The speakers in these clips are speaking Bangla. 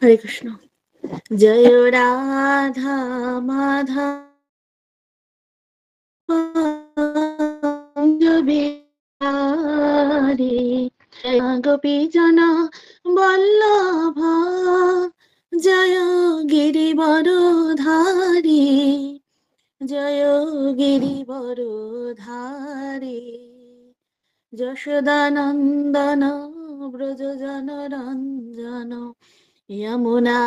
হরে কৃষ্ণ। জয় রাধা মাধব বিহারি, জয় গোপী জন বল্লভ, জয় গিরিবর ধারী, জয় গিরিবর ধারী, যশোদানন্দন ব্রজ জনরঞ্জন, यमुना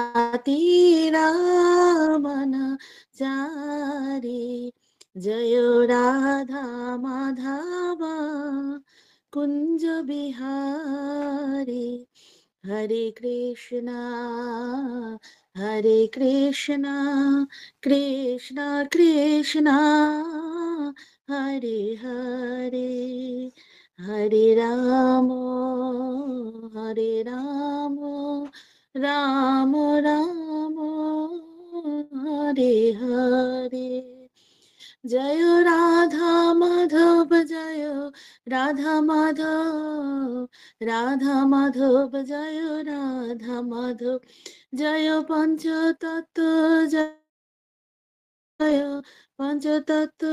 तीरावन चारी, जय राधा माधव कुंज बिहारी, हरे कृष्णा कृष्णा कृष्णा हरे हरे, हरे राम राम राम हरे हरे, जय राधा माधव जय राधा माधव, राधा माधव जय राधा माधव, जय पंचतत्व जय पंचतत्व,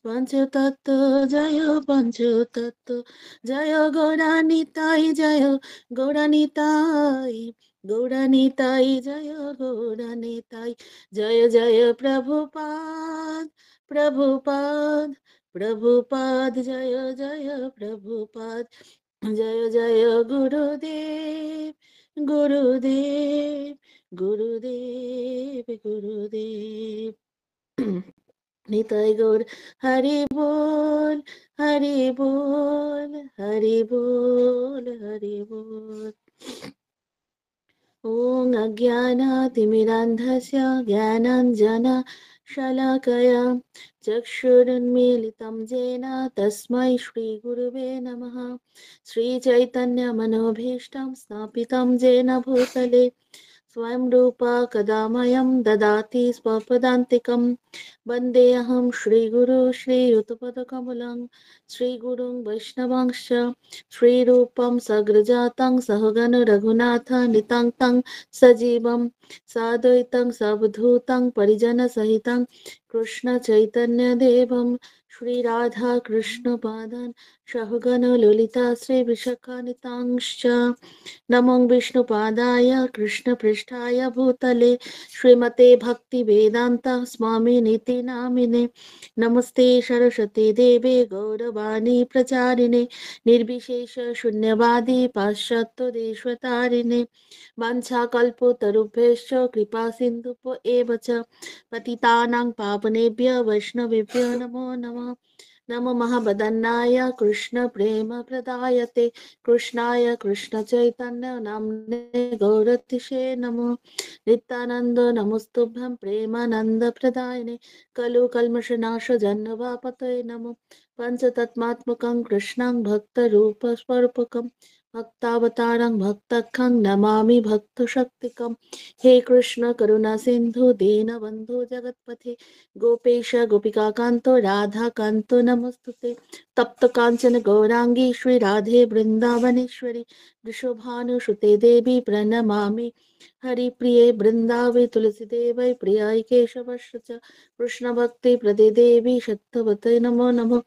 पंचतत्व जय पंचतत्व, जय गौरानिताई जय गौरानिताई, गौरानिताई जय गौरानिताई, जय जय प्रभुपाद प्रभुपाद प्रभुपाद, जय जय प्रभुपाद, जय जय गुरुदेव गुरुदेव गुरुदेव गुरुदेव। নিতাই গৌর হরি বল হরি বল হরি বল হরি বল। ॐ अज्ञानातिमिरान्धस्य ज्ञानाञ्जनशलाकया चक्षुरुन्मीलितं येन तस्मै श्रीगुरुवे नमः। श्रीचैतन्यमनोभीष्टं स्थापितं येन भूतले स्वयं रूपा कदा मह्यं ददाति स्वपदान्तिकं। वन्देऽहं श्रीगुरु श्रीयुतपदकमलं श्रीगुरुं वैष्णवांश्च श्रीरूपं सग्रजातं सहगण रघुनाथान्वितं तं सजीवं साद्वैतं सवधूतं परिजनसहितं कृष्णचैतन्यदेवं श्रीराधा कृष्णपादान् सहगण ललिता श्रीविशाखान्वितांश्च। नमो विष्णुपादाय कृष्णपृष्ठाय भूतले श्रीमते भक्तिवेदान्त स्वामिनिति नामिने। नमस्ते सरस्वती देवे गौरवाणी प्रचारिणे निर्विशेष शून्यवादी पाश्चात्यदेशतारिणे। वाञ्छाकल्पतरुभ्यश्च कृपा सिन्धुभ्यो एव च पतितानां पावनेभ्य वैष्णवेभ्यो नमो नमः। नमो महावदन्नाय कृष्ण प्रेम प्रदायते कृष्णाय कृष्ण चैतन्य नाम्ने गौरतिशे नमो। नित्यानंद नमस्तुभ्यं प्रेमानंद प्रदायने कलु कल्मषनाश जन्मवापतये नमो। पंचतत्मात्मकं कृष्णं भक्तरूप स्वरूपकं भक्तावतारं भक्तखं नमामि भक्तशक्तिकं। हे कृष्ण करुणा सिंधु दीनबन्धु जगत्पथे गोपेश गोपिका कांतो राधा कांतो नमस्तुते। तप्त कांचन गौरांगी श्री राधे वृंदावनेश्वरी वृषभानुसुते देवी प्रणमामि हरिप्रिये वृंदावे तुलसी देवै प्रियाय केशवस्य च कृष्ण भक्ति प्रदे देवी शक्तवते नमो नमः।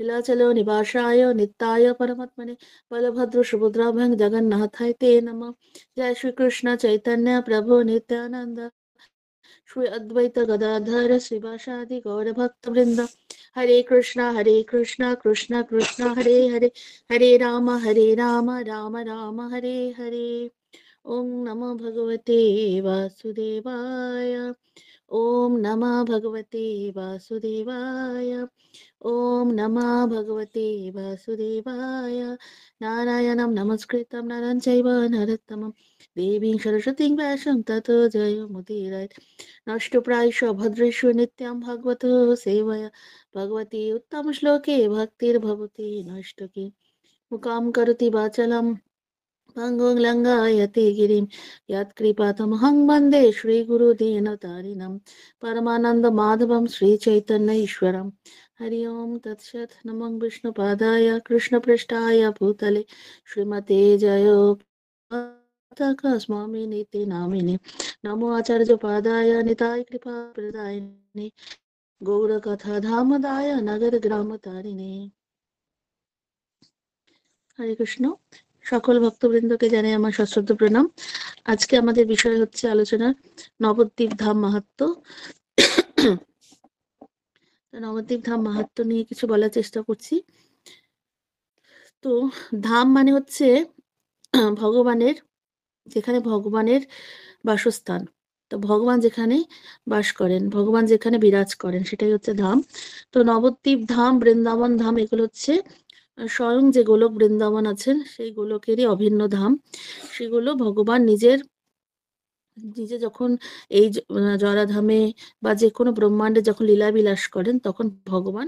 नीलाचलो निवासाय नित्याय परमात्मने बलभद्र सुभद्राभ्यां जगन्नाथाय ते नमः। जय श्री कृष्ण चैतन्य प्रभु नित्यानंद श्री अद्वैत गदाधर शिवासादि गौर भक्त वृंद। हरे कृष्णा कृष्णा कृष्णा हरे हरे, हरे राम राम राम हरे हरे। ओम नमो भगवते वासुदेवाय, ओम नमः भगवते वासुदेवाय, ओम नमः भगवते वासुदेवाय। नारायणं नमस्कृतं नरं चैव नरोत्तमं देवीं सरस्वतीं व्यासं ततो जयमुदीरये। नष्टप्रायेषु भद्रेषु नित्यं भगवतो सेवया भगवती उत्तमश्लोके भक्तिर्भवति नष्टके। मुकां करोति वाचलं पङ्गुं लङ्घयते गिरिं यत्कृपातमहं वन्दे श्रीगुरुदीनतारिणं परमानन्दमाधवं श्रीचैतन्य ईश्वरं। हरि ओं तत्सत्। नमो विष्णुपादाय कृष्णपृष्ठाय भूतले श्रीमते जय স্বামিনে তে নামিনে নমো আচার্য পাদায় নিতাই কৃপা প্রদায়িনে গৌর কথা ধামদায় নগর গ্রাম তারিণে। হরে কৃষ্ণ। সকল ভক্তবৃন্দকে জানাই আমার সশ্রদ্ধ প্রণাম। আজকে আমাদের বিষয় হচ্ছে আলোচনা নবদ্বীপ ধাম মাহাত্ম্য। নবদ্বীপ ধাম মাহাত্ম্য নিয়ে কিছু বলার চেষ্টা করছি। তো ধাম মানে হচ্ছে ভগবানের, যেখানে ভগবানের বাসস্থান। তো ভগবান যেখানে বাস করেন, ভগবান যেখানে বিরাজ করেন, সেটাই হচ্ছে ধাম। তো নবদ্বীপ ধাম, বৃন্দাবন ধাম, এগুলো হচ্ছে স্বয়ং যে গোলক বৃন্দাবন আছেন সেই গোলকেরই অভিন্ন ধাম। সেগুলো ভগবান নিজে যখন এই জরাধামে বা যে কোনো ব্রহ্মাণ্ডে যখন লীলা বিলাস করেন, তখন ভগবান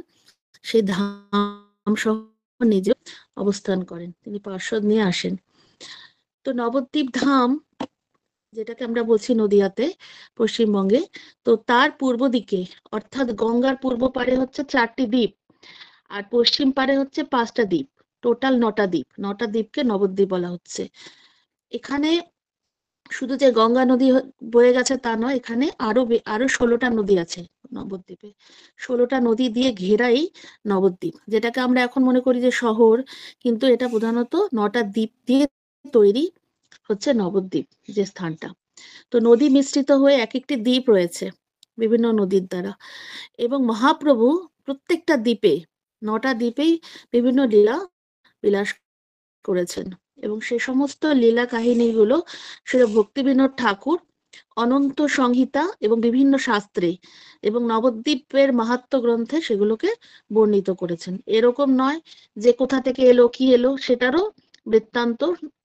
সেই ধাম সহ নিজে অবস্থান করেন, তিনি পার্শ্বদ নিয়ে আসেন। তো নবদ্বীপ ধাম, যেটাকে আমরা বলছি নদিয়াতে, পশ্চিমবঙ্গে, তো তার পূর্ব দিকে, অর্থাৎ গঙ্গার পূর্ব পারে হচ্ছে 4টি দ্বীপ, আর পশ্চিম পারে হচ্ছে 5টা দ্বীপ। টোটাল 9টা দ্বীপ। 9টা দ্বীপকে নবদ্বীপ বলা হচ্ছে। এখানে শুধু যে গঙ্গা নদী বয়ে গেছে তা নয়, এখানে আরো 16টা নদী আছে নবদ্বীপে। 16টা নদী দিয়ে ঘেরাই নবদ্বীপ, যেটাকে আমরা এখন মনে করি যে শহর, কিন্তু এটা প্রধানত 9টা দ্বীপ দিয়ে তৈরি হচ্ছে নবদ্বীপ, যে স্থানটা। তো নদী মিশ্রিত হয়ে এক একটি দ্বীপ রয়েছে বিভিন্ন নদীর দ্বারা, এবং মহাপ্রভু প্রত্যেকটা দ্বীপে, 9টা দ্বীপেই বিভিন্ন লীলা বিলাস করেছেন, এবং সে সমস্ত লীলা কাহিনীগুলো শ্রী ভক্তিবিনোদ ঠাকুর অনন্ত সংহিতা এবং বিভিন্ন শাস্ত্রে এবং নবদ্বীপের মাহাত্ম্য গ্রন্থে সেগুলোকে বর্ণিত করেছেন। এরকম নয় যে কোথা থেকে এলো, কি এলো, সেটারও বৃত্তান্ত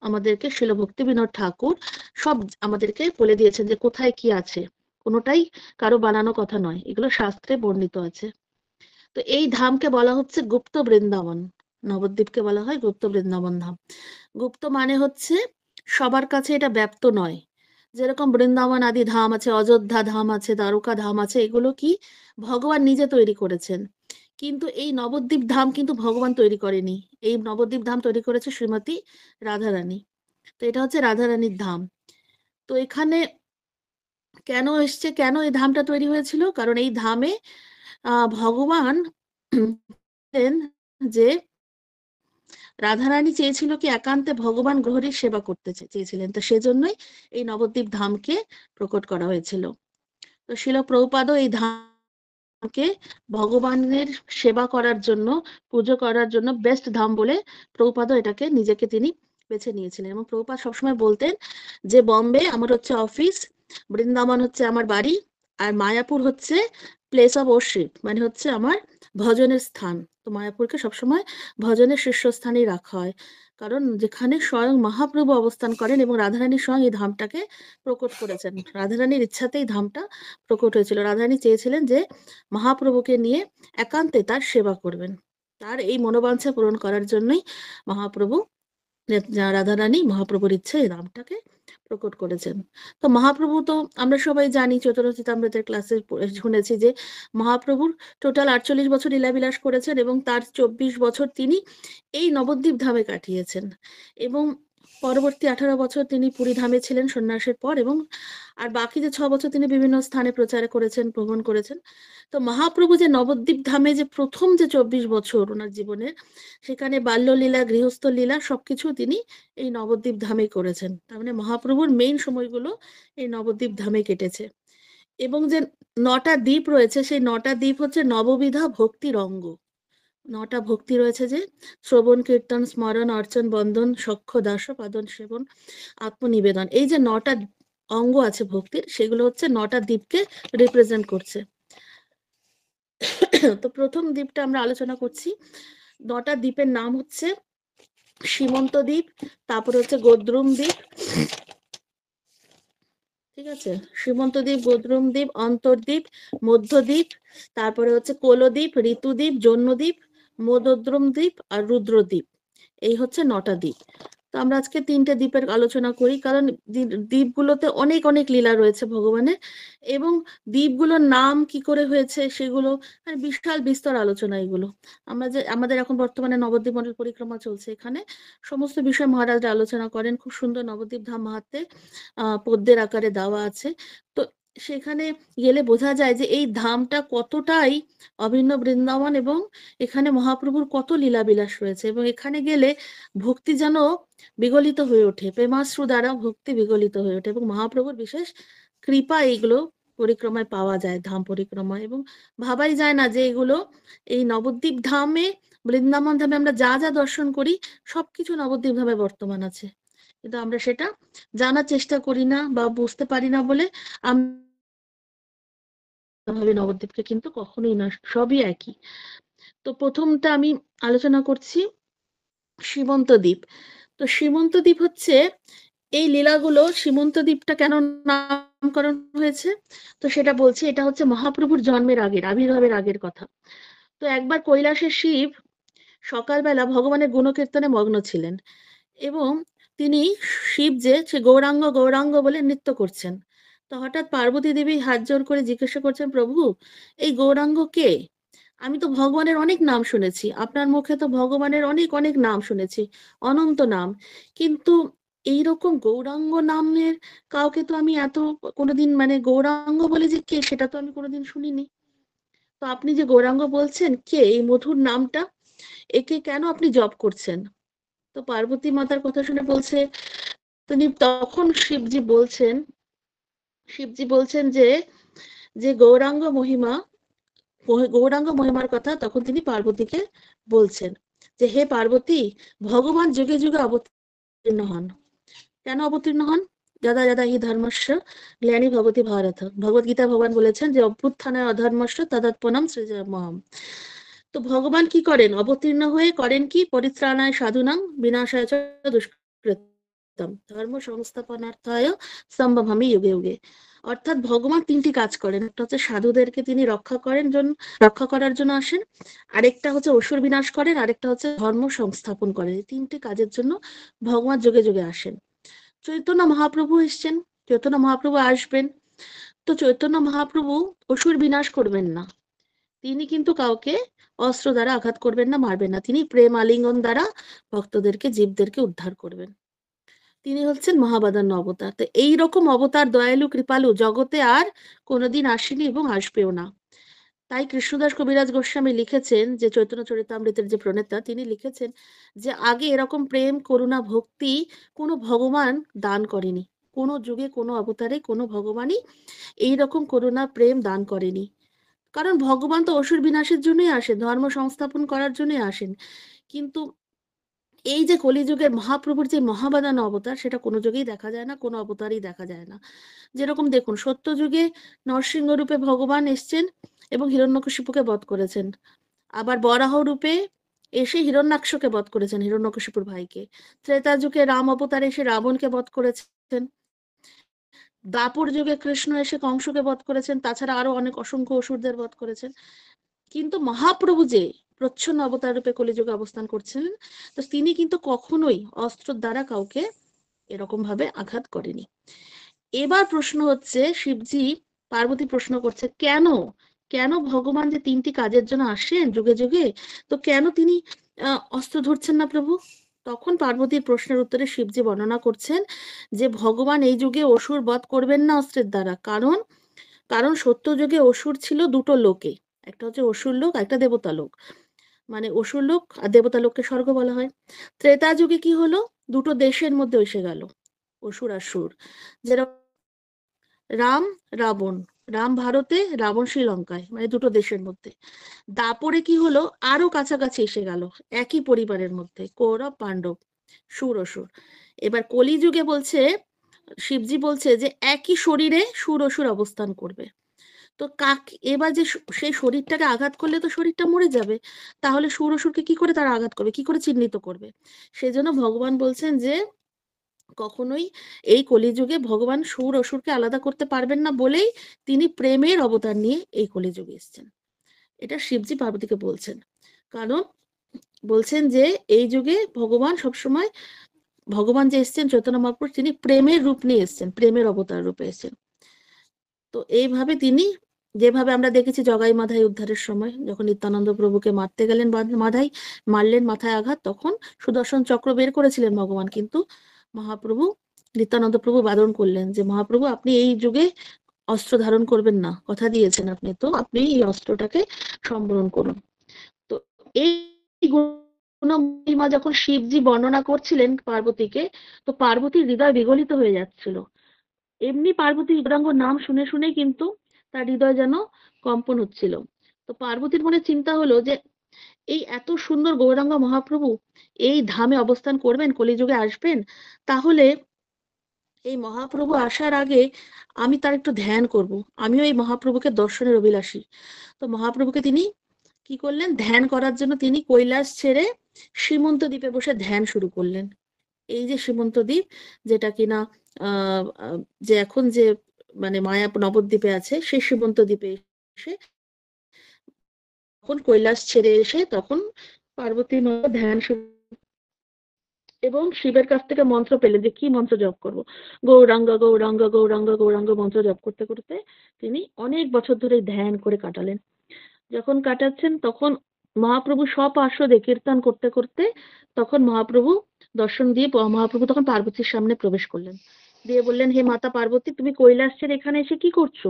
আমাদেরকে শ্রীল ভক্তিবিনোদ ঠাকুর সব আমাদেরকে বলে দিয়েছেন যে কোথায় কি আছে। কোনোটাই কারো বানানো কথা নয়, এগুলো শাস্ত্রে বর্ণিত আছে। তো এই ধামকে বলা হচ্ছে গুপ্ত বৃন্দাবন। নবদ্বীপকে বলা হয় গুপ্ত বৃন্দাবন ধাম। গুপ্ত মানে হচ্ছে সবার কাছে এটা ব্যপ্ত নয়। যেরকম বৃন্দাবন আদি ধাম আছে, অযোধ্যা ধাম আছে, দ্বারকা ধাম আছে, এগুলো কি ভগবান নিজে তৈরি করেছেন। কিন্তু এই নবদ্বীপ ধাম কিন্তু ভগবান তৈরি করেনি। এই নবদ্বীপ ধাম তৈরি করেছে শ্রীমতী রাধারানী। তো এটা হচ্ছে রাধারানীর ধাম। তো এখানে কেন এসছে, কেন এই ধামটা তৈরি হয়েছিল? কারণ এই ধামে ভগবান যে রাধারানী চেয়েছিল কি একান্তে ভগবান গ্রহরীর সেবা করতে চেয়েছিলেন, তো সেজন্যই এই নবদ্বীপ ধামকে প্রকট করা হয়েছিল। তো শিল প্রভুপাদও এই ধামকে ভগবানের সেবা করার জন্য, পুজো করার জন্য বেস্ট ধাম বলে প্রভুপাদও এটাকে নিজেকে তিনি বেছে নিয়েছিলেন। এবং প্রভুপাদ সবসময় বলতেন যে বম্বে আমার হচ্ছে অফিস, বৃন্দাবন হচ্ছে আমার বাড়ি, আর মায়াপুর হচ্ছে প্লেস অফ ওয়ার্শিপ, মানে হচ্ছে আমার ভজনের স্থান। তো মায়াপুরকে সবসময় ভজনের শীর্ষস্থানেই রাখা হয়, কারণ যেখানে স্বয়ং মহাপ্রভু অবস্থান করেন এবং রাধারানী স্বয়ং এই ধামটাকে প্রকট করেছেন। রাধারানীর ইচ্ছাতেই ধামটা প্রকট হয়েছিল। রাধারানী চেয়েছিলেন যে মহাপ্রভুকে নিয়ে একান্তে তার সেবা করবেন। তার এই মনোবাঞ্ছা পূরণ করার জন্যই মহাপ্রভু, রাধারানী মহাপ্রভুর ইচ্ছে এই ধামটাকে প্রকট করেছেন। তো মহাপ্রভু তো আমরা সবাই জানি, চৈতন্য চিতামৃতের ক্লাসে শুনেছি যে মহাপ্রভুর টোটাল 48 বছর লীলাবিলাস করেছেন, এবং তার 24 বছর তিনি এই নবদ্বীপ ধামে কাটিয়েছেন, এবং পরবর্তী 18 বছর তিনি পুরী ধামে ছিলেন সন্ন্যাসের পর, এবং আর বাকি যে 6 বছর তিনি বিভিন্ন স্থানে প্রচার করেছেন, ভ্রমণ করেছেন। তো মহাপ্রভু যে নবদ্বীপ ধামে যে প্রথম যে 24 বছর ওনার জীবনের, সেখানে বাল্যলীলা, গৃহস্থ লীলা সবকিছু তিনি এই নবদ্বীপ ধামেই করেছেন। তার মানে মহাপ্রভুর মেইন সময়গুলো এই নবদ্বীপ ধামে কেটেছে। এবং যে 9টা দ্বীপ রয়েছে, সেই 9টা দ্বীপ হচ্ছে নববিধা ভক্তির অঙ্গ। 9টা ভক্তি রয়েছে, যে শ্রবণ, কীর্তন, স্মরণ, অর্চন, বন্দন, সখ্য, দাস, পাদন, সেবন, আত্মনিবেদন, এই যে 9টা অঙ্গ আছে ভক্তির, সেগুলো হচ্ছে 9টা দ্বীপকে রিপ্রেজেন্ট করছে। তো প্রথম দ্বীপটা আমরা আলোচনা করছি। 9টা দ্বীপের নাম হচ্ছে সীমন্ত দ্বীপ, তারপরে হচ্ছে গোদ্রুম দ্বীপ, ঠিক আছে, সীমন্ত দ্বীপ, গোদ্রুম দ্বীপ, অন্তর্দ্বীপ, মধ্যদ্বীপ, তারপরে হচ্ছে কোলদ্বীপ, ঋতুদ্বীপ, জন্মদ্বীপ, মোদদ্রুম দ্বীপ আর রুদ্রদ্বীপ। এই হচ্ছে 9টা দ্বীপ। তো আমরা আজকে ৩ টে দ্বীপের আলোচনা করি। কারণ দ্বীপগুলোতে অনেক, অনেক লীলা রয়েছে ভগবানের এবং দ্বীপগুলোর নাম কি করে হয়েছে সেগুলো বিশাল বিস্তর আলোচনা এগুলো। আমাদের এখন বর্তমানে নবদ্বীপ মন্ডল পরিক্রমা চলছে। এখানে সমস্ত বিষয় মহারাজরা আলোচনা করেন। খুব সুন্দর নবদ্বীপ ধাম মাহাত্ম্যে পদ্যের আকারে দেওয়া আছে। তো সেখানে গেলে বোঝা যায় যে এই ধামটা কতটাই অভিন্ন বৃন্দাবন এবং এখানে মহাপ্রভুর কত লীলাবিলাস রয়েছে এবং এখানে গেলে ভক্তি যেন বিগলিত হয়ে ওঠে, প্রেমাশ্রু দ্বারা ভক্তি বিগলিত হয়ে ওঠে এবং মহাপ্রভুর বিশেষ কৃপা এইগুলো পরিক্রমায় পাওয়া যায়, ধাম পরিক্রমায়। এবং ভাবাই যায় না যে এগুলো এই নবদ্বীপ ধামে, বৃন্দাবন ধামে আমরা যা যা দর্শন করি সবকিছু নবদ্বীপ ধামে বর্তমান আছে, কিন্তু আমরা সেটা জানার চেষ্টা করি না বা বুঝতে পারি না বলে আমরা ভাবি নবদ্বীপকে, কিন্তু কখনোই না, সবই একই। তো প্রথমটা আমি আলোচনা করছি সীমন্ত দ্বীপ। তো সীমন্ত দ্বীপ হচ্ছে এই লীলাগুলো, সীমন্ত দ্বীপটা কেন নামকরণ হয়েছে তো সেটা বলছি। এটা হচ্ছে মহাপ্রভুর জন্মের আগের, আবির্ভাবের আগের কথা। তো একবার কৈলাসের শিব সকালবেলা ভগবানের গুণকীর্তনে মগ্ন ছিলেন এবং তিনি শিব যে সে গৌরাঙ্গ গৌরাঙ্গ বলে নৃত্য করছেন। তো হঠাৎ পার্বতী দেবী হাত জোড় করে জিজ্ঞাসা করছেন, প্রভু এই গৌরাঙ্গ কে? আমি তো ভগবানের অনেক নাম শুনেছি, আপনার মুখে তো ভগবানের অনেক অনেক নাম শুনেছি, অনন্ত নাম, কিন্তু এইরকম গৌরাঙ্গ নামের কাউকে তো আমি এত কোনোদিন, মানে গৌরাঙ্গ বলে যে কে সেটা তো আমি কোনোদিন শুনিনি। তো আপনি যে গৌরাঙ্গ বলছেন, কে এই মধুর নামটা, একে কেন আপনি জপ করছেন? তো পার্বতী মাতার কথা শুনে বলছে, তিনি তখন শিবজি বলছেন যে যে গৌরাঙ্গ মহিমা, গৌরাঙ্গ মহিমার কথা তখন তিনি পার্বতীকে বলছেন যে হে পার্বতী, ভগবান যুগে যুগে অবতীর্ণ হন। কেন অবতীর্ণ হন? যদা যদা হি ধর্মস্য গ্লানি ভবতি ভারত। ভগবত গীতা ভগবান বলেছেন যে অভ্যুত্থানে অধর্মস্য তদাৎপনম সৃজয়াম্যহম। তো ভগবান কি করেন? অবতীর্ণ হয়ে করেন কি? পরিত্রাণায় সাধুনাং বিনাশায় চ দুষ্কৃতম ধর্ম সংস্থাপনার্থায় সম্ভবামি যুগে যুগে। অর্থাৎ ভগবান 3টি কাজ করেন। একটা হচ্ছে সাধুদেরকে তিনি রক্ষা করার জন্য আসেন, আরেকটা হচ্ছে অসুর বিনাশ করেন, আরেকটা হচ্ছে ধর্ম সংস্থাপন করেন। এই 3টি কাজের জন্য ভগবান যুগে যুগে আসেন। চৈতন্য মহাপ্রভু এসছেন, চৈতন্য মহাপ্রভু আসবেন। তো চৈতন্য মহাপ্রভু অসুর বিনাশ করবেন না, তিনি কিন্তু কাউকে অস্ত্র দ্বারা আঘাত করবেন না, মারবেন না, তিনি প্রেম আলিঙ্গন দ্বারা ভক্তদেরকে, জীবদেরকে উদ্ধার করবেন। তিনি হচ্ছেন মহাবাদান্য অবতার। তো এইরকম অবতার দয়ালু কৃপালু জগতে আর কোনোদিন আসেনি এবং আসবেও না। তাই কৃষ্ণদাস কবিরাজ গোস্বামী লিখেছেন, যে চৈতন্য চরিতামৃতের যে প্রণেতা, তিনি লিখেছেন যে আগে এরকম প্রেম করুণা ভক্তি কোনো ভগবান দান করেনি, কোনো যুগে কোনো অবতারে কোনো ভগবানই এইরকম করুণা প্রেম দান করেনি। কারণ ভগবান তো অসুর বিনাশের জন্যই আসেন, ধর্ম সংস্থাপন করার জন্যই আসেন। কিন্তু এই যে কলিযুগের মহাপ্রভুর যে মহাবাদান অবতার, সেটা কোনো যুগেই দেখা যায় না, কোনো অবতারই দেখা যায় না। যেরকম দেখুন, সত্য যুগে নরসিংহ রূপে ভগবান এসছেন এবং হিরণ্যকশিপুকে বধ করেছেন। আবার বরাহ রূপে এসে হিরণ্যাক্ষকে বধ করেছেন, হিরণ্যকশিপুর ভাইকে। ত্রেতা যুগে রাম অবতার এসে রাবণকে বধ করেছেন। দ্বাপর যুগে কৃষ্ণ এসে কংসকে বধ করেছেন, তাছাড়া আরো অনেক অসংখ্য অসুরদের বধ করেছেন। কিন্তু মহাপ্রভু যে প্রচ্ছন্ন অবতার রূপে কলিযুগে অবস্থান করছিলেন, তো তিনি কিন্তু কখনোই অস্ত্র দ্বারা কাউকে এরকম ভাবে আঘাত করেনি। এবার প্রশ্ন হচ্ছে, শিবজি পার্বতী প্রশ্ন করছে, কেন কেন ভগবান যে 3টি কাজের জন্য আসেন যুগে যুগে, তো কেন তিনি অস্ত্র ধরছেন না প্রভু? তখন পার্বতীর প্রশ্নের উত্তরে শিবজি বর্ণনা করছেন যে ভগবান এই যুগে অসুর বধ করবেন না অস্ত্রের দ্বারা। কারণ কারণ সত্য যুগে অসুর ছিল দুটো লোকে, একটা হচ্ছে অসুর লোক, একটা দেবতা লোক। মানে অসুর লোক আর দেবতা লোককে স্বর্গ বলা হয়। ত্রেতা যুগে কি হলো? দুটো দেশের মধ্যে এসে গেল অসুর আর সুর। যেরকম রাম রাবণ, রাম ভারতে, রাবণ শ্রীলঙ্কায়, মানে দুটো দেশের মধ্যে। দাপরে কি হলো? আরো কাছাকাছি এসে গেল, একই পরিবারের মধ্যে, কৌরব পাণ্ডব, সুর অসুর। এবার কলিযুগে বলছে, শিবজি বলছে যে একই শরীরে সুর অসুর অবস্থান করবে। তো এবার যে সেই শরীরটাকে আঘাত করলে তো শরীরটা মরে যাবে, তাহলে সুর অসুরকে কি করে তারা আঘাত করবে, কি করে চিহ্নিত করবে? সেজন্য ভগবান বলছেন যে কখনোই এই কলিযুগে ভগবান সুর অসুরকে আলাদা করতে পারবেন না বলেই তিনি প্রেমের অবতার নিয়ে এই কলিযুগে এসেছেন। এটা শিবজি পার্বতীকে বলছেন। কারণ বলছেন যে এই যুগে ভগবান সবসময় ভগবান যে এসছেন চৈতন্য মহাপ্রভু, তিনি প্রেমের রূপ নিয়ে এসছেন, প্রেমের অবতার রূপে এসছেন। তো এইভাবে তিনি, যেভাবে আমরা দেখেছি জগাই মাধাই উদ্ধারের সময় যখন নিত্যানন্দ প্রভুকে মারতে গেলেন, মাধাই মারলেন মাথায় আঘাত, তখন সুদর্শন চক্র বের করেছিলেন ভগবান, কিন্তু মহাপ্রভু, নিত্যানন্দ প্রভু বারণ করলেন যে মহাপ্রভু আপনি এই যুগে অস্ত্র ধারণ করবেন না, কথা দিয়েছেন আপনি, তো আপনি এই অস্ত্রটাকে সম্বরণ করুন। তো এই মহিমা যখন শিবজি বর্ণনা করছিলেন পার্বতীকে, তো পার্বতীর হৃদয় বিগলিত হয়ে যাচ্ছিল। এমনি পার্বতীর গৌরাঙ্গ নাম শুনে শুনে কিন্তু তার হৃদয় যেন কম্পন হচ্ছিল। তো পার্বতীর মনে চিন্তা হলো যে এই এত সুন্দর গৌরাঙ্গ মহাপ্রভু এই ধামে অবস্থান করবেন, কলিযুগে আসবেন, তাহলে এই মহাপ্রভু আসার আগে আমি তার একটু ধ্যান করব, আমিও এই মহাপ্রভুকে দর্শনের অভিলাষী। তো মহাপ্রভুকে তিনি কি করলেন, ধ্যান করার জন্য তিনি কৈলাস ছেড়ে সীমন্ত দ্বীপে বসে ধ্যান শুরু করলেন। এই যে সীমন্ত দ্বীপ, যেটা কিনা আহ আহ, যে এখন যে মানে মায়া নবদ্বীপে আছে, সেই সীমন্ত দ্বীপে এসে তখন কৈলাস ছেড়ে এসে তখন পার্বতী মা ধ্যান শুরু এবং শিবের কাছ থেকে মন্ত্র পেলেন যে কি মন্ত্র জপ করব। গৌরাঙ্গ গৌরাঙ্গ গৌরাঙ্গ গৌরাঙ্গ মন্ত্র জপ করতে করতে তিনি অনেক বছর ধরে ধ্যান করে কাটালেন। যখন কাটাচ্ছেন তখন মহাপ্রভু স্বপার্শ্বদে কীর্তন করতে করতে তখন মহাপ্রভু দর্শন দিয়ে মহাপ্রভু তখন পার্বতীর সামনে প্রবেশ করলেন, দিয়ে বললেন হে মাতা পার্বতী, তুমি কৈলাস ছেড়ে এখানে এসে কি করছো,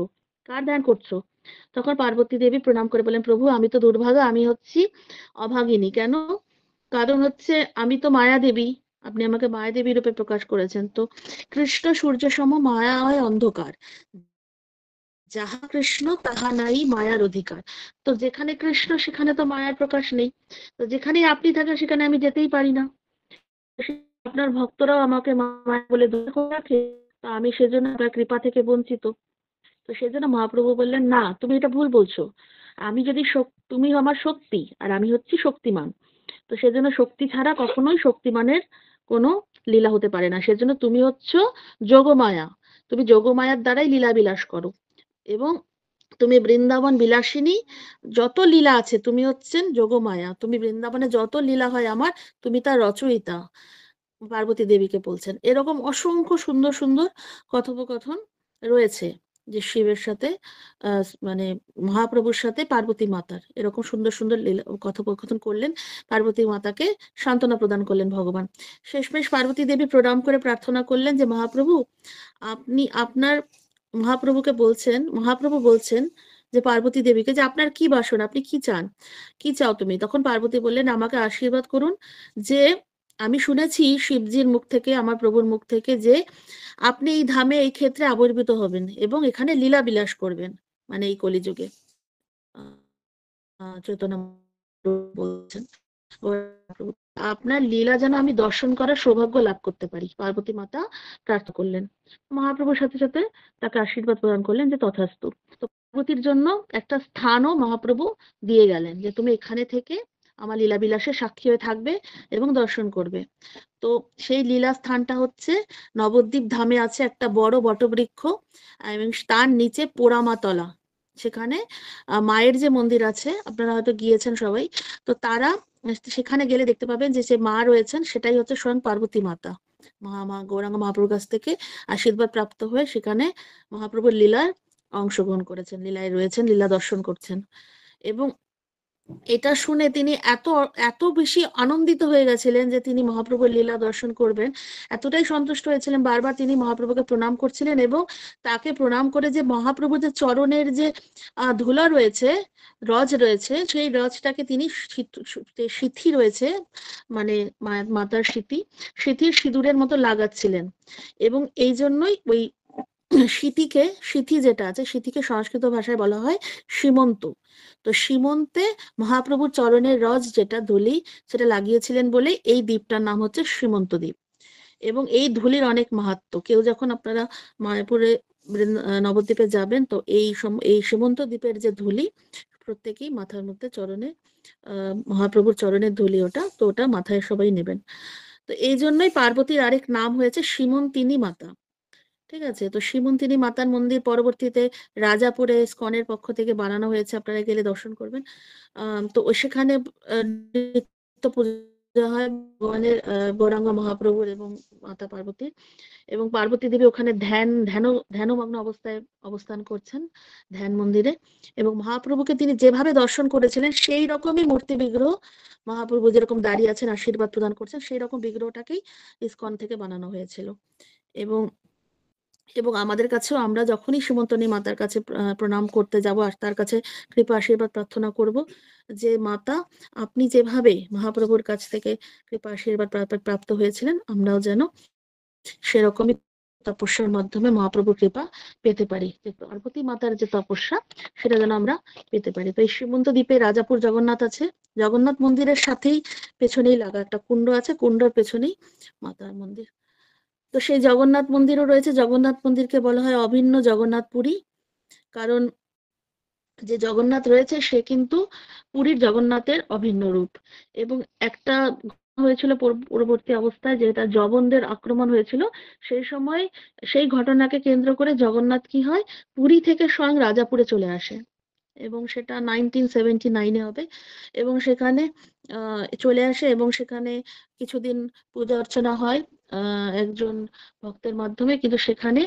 কার ধ্যান করছো? তখন পার্বতী দেবী প্রণাম করে বলেন, প্রভু আমি তো দুর্ভাগা, আমি হচ্ছি অভাগিনী। কেন? কারণ হচ্ছে আমি তো মায়া দেবী, আপনি আমাকে মায়া দেবী রূপে প্রকাশ করেছেন। তো কৃষ্ণ সূর্য সম, মায়া হয় অন্ধকার, যাহা কৃষ্ণ তাহা নাই মায়ার অধিকার। তো যেখানে কৃষ্ণ সেখানে তো মায়ার প্রকাশ নেই, তো যেখানেই আপনি থাকেন সেখানে আমি যেতেই পারি না। আপনার ভক্তরাও আমাকে মায়া বলে দূরে করে রাখে, তো আমি সেজন্য আপনার কৃপা থেকে বঞ্চিত। তো সেজন্য মহাপ্রভু বললেন না, তুমি এটা ভুল বলছো। আমি যদি তুমি আমার শক্তি আর আমি হচ্ছি শক্তিমান, তো সেজন্য শক্তি ছাড়া কখনোই শক্তিমানের কোনো লীলা হতে পারে না। সেজন্য তুমি হচ্ছ যোগমায়া, তুমি যোগমায়ার দ্বারাই লীলা বিলাস করো, এবং তুমি বৃন্দাবন বিলাসিনী, যত লীলা আছে তুমি হচ্ছেন যোগমায়া, তুমি বৃন্দাবনে যত লীলা হয় আমার, তুমি তার রচয়িতা, পার্বতী দেবীকে বলছেন। এরকম অসংখ্য সুন্দর সুন্দর কথোপকথন রয়েছে যে শিবের সাথে মানে মহাপ্রভুর সাথে পার্বতী মাতার এরকম সুন্দর সুন্দর কথোপকথন করলেন, পার্বতী মাতাকে সান্ত্বনা প্রদান করলেন ভগবান। শেষমেশ পার্বতী দেবী প্রণাম করে প্রার্থনা করলেন যে মহাপ্রভু, আপনি আপনার মহাপ্রভু বলছেন যে পার্বতী দেবীকে যে আপনার কি বাসনা, আপনি কি চান, কি চাও তুমি? তখন পার্বতী বললেন আমাকে আশীর্বাদ করুন যে আমি শুনেছি শিবজির মুখ থেকে, আমার প্রভুর মুখ থেকে, যে আপনি এই ধামে এই ক্ষেত্রে আবির্ভূত হবেন এবং এখানে লীলা বিলাস করবেন, মানে এই কলিযুগে। চৈতন্য মহাপ্রভু বলছেন আপনার লীলা যেন আমি দর্শন করার সৌভাগ্য লাভ করতে পারি। পার্বতী মাতা প্রার্থনা করলেন, মহাপ্রভুর সাথে সাথে তাকে আশীর্বাদ প্রদান করলেন যে তথাস্তু। তো পার্বতীর জন্য একটা স্থানও মহাপ্রভু দিয়ে গেলেন যে তুমি এখানে থেকে আমার লীলা বিলাসের সাক্ষী হয়ে থাকবে এবং দর্শন করবে। তো সেই লীলা স্থানটা হচ্ছে নবদ্বীপ ধামে আছে একটা বড় বটবৃক্ষ, এবং তার নিচে পোড়ামাতলা, সেখানে মায়ের যে মন্দির আছে, আপনারা হয়তো গিয়েছেন সবাই, তো তারা সেখানে গেলে দেখতে পাবেন যে যে মা রয়েছেন সেটাই হচ্ছে স্বয়ং পার্বতী মাতা। মা গৌরাঙ্গ মহাপ্রভুর কাছ থেকে আশীর্বাদ প্রাপ্ত হয়ে সেখানে মহাপ্রভুর লীলায় অংশগ্রহণ করেছেন, লীলায় রয়েছেন, লীলা দর্শন করছেন। এবং এটা শুনে তিনি এত এত বেশি আনন্দিত হয়ে গেছিলেন যে তিনি মহাপ্রভুর লীলা দর্শন করবেন, এতটাই সন্তুষ্ট হয়েছিলেন, বারবার তিনি মহাপ্রভুকে প্রণাম করছিলেন এবং তাকে প্রণাম করে যে মহাপ্রভুর যে চরণের যে ধুলা রয়েছে, রজ রয়েছে, সেই রজটাকে তিনি সিথি রয়েছে, মানে মাতার সিথির সিঁদুরের মতো লাগাচ্ছিলেন। এবং এই জন্যই ওই সিথি যেটা আছে, সিথিকে সংস্কৃত ভাষায় বলা হয় সীমন্ত। তো সীমন্তে মহাপ্রভুর চরণের রজ যেটা ধুলি, সেটা লাগিয়েছিলেন বলে এই দ্বীপটার নাম হচ্ছে সীমন্ত দ্বীপ। এবং এই ধুলির অনেক মাহাত্ম্য, কেউ যখন আপনারা মায়াপুরে নবদ্বীপে যাবেন, তো এই সীমন্ত দ্বীপের যে ধুলি, প্রত্যেকেই মাথার মধ্যে চরণে মহাপ্রভুর চরণের ধুলি, ওটা তো ওটা মাথায় সবাই নেবেন। তো এই জন্যই পার্বতীর আরেক নাম হয়েছে সীমন্তিনী মাতা। ঠিক আছে, তো সীমন্তিনী মাতার মন্দির পরবর্তীতে রাজাপুরে স্কনের পক্ষ থেকে বানানো হয়েছে, আপনারা গেলে দর্শন করবেন। তো সেখানে নিত্য পূজা পূজা হয় ভগবানের গৌরাঙ্গ মহাপ্রভুর এবং মাতা পার্বতীর, এবং পার্বতী দেবী ওখানে ধ্যানমগ্ন অবস্থায় অবস্থান করছেন ধ্যান মন্দিরে, এবং মহাপ্রভুকে তিনি যেভাবে দর্শন করেছিলেন সেই রকমই মূর্তি বিগ্রহ, মহাপ্রভু যেরকম দাঁড়িয়ে আছেন আশীর্বাদ প্রদান করছেন সেই রকম বিগ্রহটাকেই ইসকন থেকে বানানো হয়েছিল। এবং এবং আমাদের কাছেও আমরা যখনই সুমন্তনী মাতার কাছে প্রণাম করতে যাব আর তার কাছে কৃপা আশীর্বাদ প্রার্থনা করব যে মাতা আপনি যেভাবে মহাপ্রভুর কাছ থেকে কৃপা আশীর্বাদ প্রাপ্ত হয়েছিলেন আমরাও যেন সেরকমই তপস্যার মাধ্যমে মহাপ্রভুর কৃপা পেতে পারি, যে পার্বতী মাতার যে তপস্যা সেটা যেন আমরা পেতে পারি। তো এই শ্রীমন্ত দ্বীপে রাজাপুর জগন্নাথ আছে, জগন্নাথ মন্দিরের সাথেই পেছনেই লাগা একটা কুণ্ড আছে, কুণ্ডর পেছনেই মাতার মন্দির। তো সেই জগন্নাথ মন্দিরও রয়েছে, জগন্নাথ মন্দিরকে বলা হয় অভিন্ন জগন্নাথ পুরী, কারণ যে জগন্নাথ রয়েছে সে কিন্তু পুরীর জগন্নাথের অভিন্ন রূপ। এবং একটা হয়েছিল পরবর্তী অবস্থায়, যেটা জবনদের আক্রমণ হয়েছিল সেই সময়, সেই ঘটনাকে কেন্দ্র করে জগন্নাথ কি হয় পুরী থেকে স্বয়ং রাজাপুরে চলে আসে, এবং সেটা 1979 হবে, এবং সেখানে চলে আসে এবং সেখানে কিছুদিন পূজা অর্চনা হয় একজন ভক্তের মাধ্যমে, কিন্তু সেখানে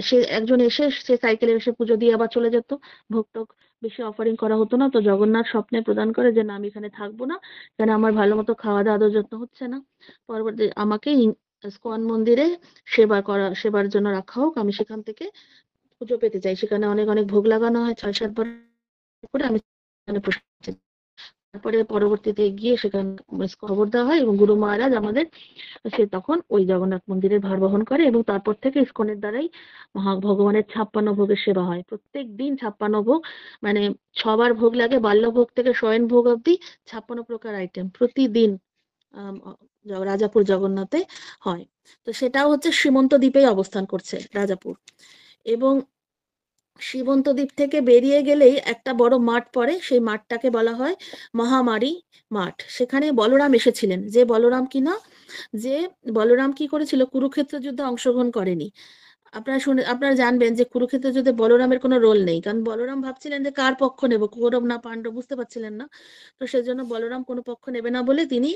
সে একজন এসে সে সাইকেলে এসে পুজো দিয়ে আবার চলে যেত, ভোগ বেশি অফারিং করা হতো না। তো জগন্নাথ স্বপ্নে প্রদান করে যে না আমি এখানে থাকবো না, এখানে আমার ভালো মতো খাওয়া দাওয়া আদর যত্ন হচ্ছে না, পরবর্তী আমাকে ইস্কন মন্দিরে সেবার জন্য রাখা হোক, আমি সেখান থেকে পুজো পেতে চাই, সেখানে অনেক অনেক ভোগ লাগানো হয় 6-7 বার করে, আমি সেখানে প্রসাদ চাই। তারপরে পরবর্তীতে গিয়ে সেখানে খবর দেওয়া হয় এবং গুরু মহারাজ আমাদের সে তখন ওই জগন্নাথ মন্দিরের ভার বহন করে, এবং তারপর থেকে ইস্কনের দ্বারাই ভগবানের 56 ভোগের সেবা হয়। প্রত্যেক দিন 56 ভোগ, মানে 6 বার ভোগ লাগে, বাল্য ভোগ থেকে শয়ন ভোগ অব্দি 56 প্রকার আইটেম প্রতিদিন আম, রাজাপুর জগন্নাথে হয়। তো সেটাও হচ্ছে শ্রীমন্ত দ্বীপেই অবস্থান করছে রাজাপুর। এবং শ্রীমন্ত দ্বীপ থেকে বেরিয়ে গেলেই একটা বড় মাঠ পড়ে, সেই মাঠটাকে বলা হয় মহামারী মাঠ। সেখানে বলরাম এসেছিলেন, যে বলরাম কিনা, যে বলরাম কি করেছিল কুরুক্ষেত্র যুদ্ধে অংশগ্রহণ করেনি। আপনারা জানবেন যে কুরুক্ষেত্র যুদ্ধে বলরামের কোনো রোল নেই, কারণ বলরাম ভাবছিলেন যে কার পক্ষ নেব, কৌরব না পাণ্ডব বুঝতে পারছিলেন না। তো সেজন্য বলরাম কোনো পক্ষ নেবে না বলে তিনি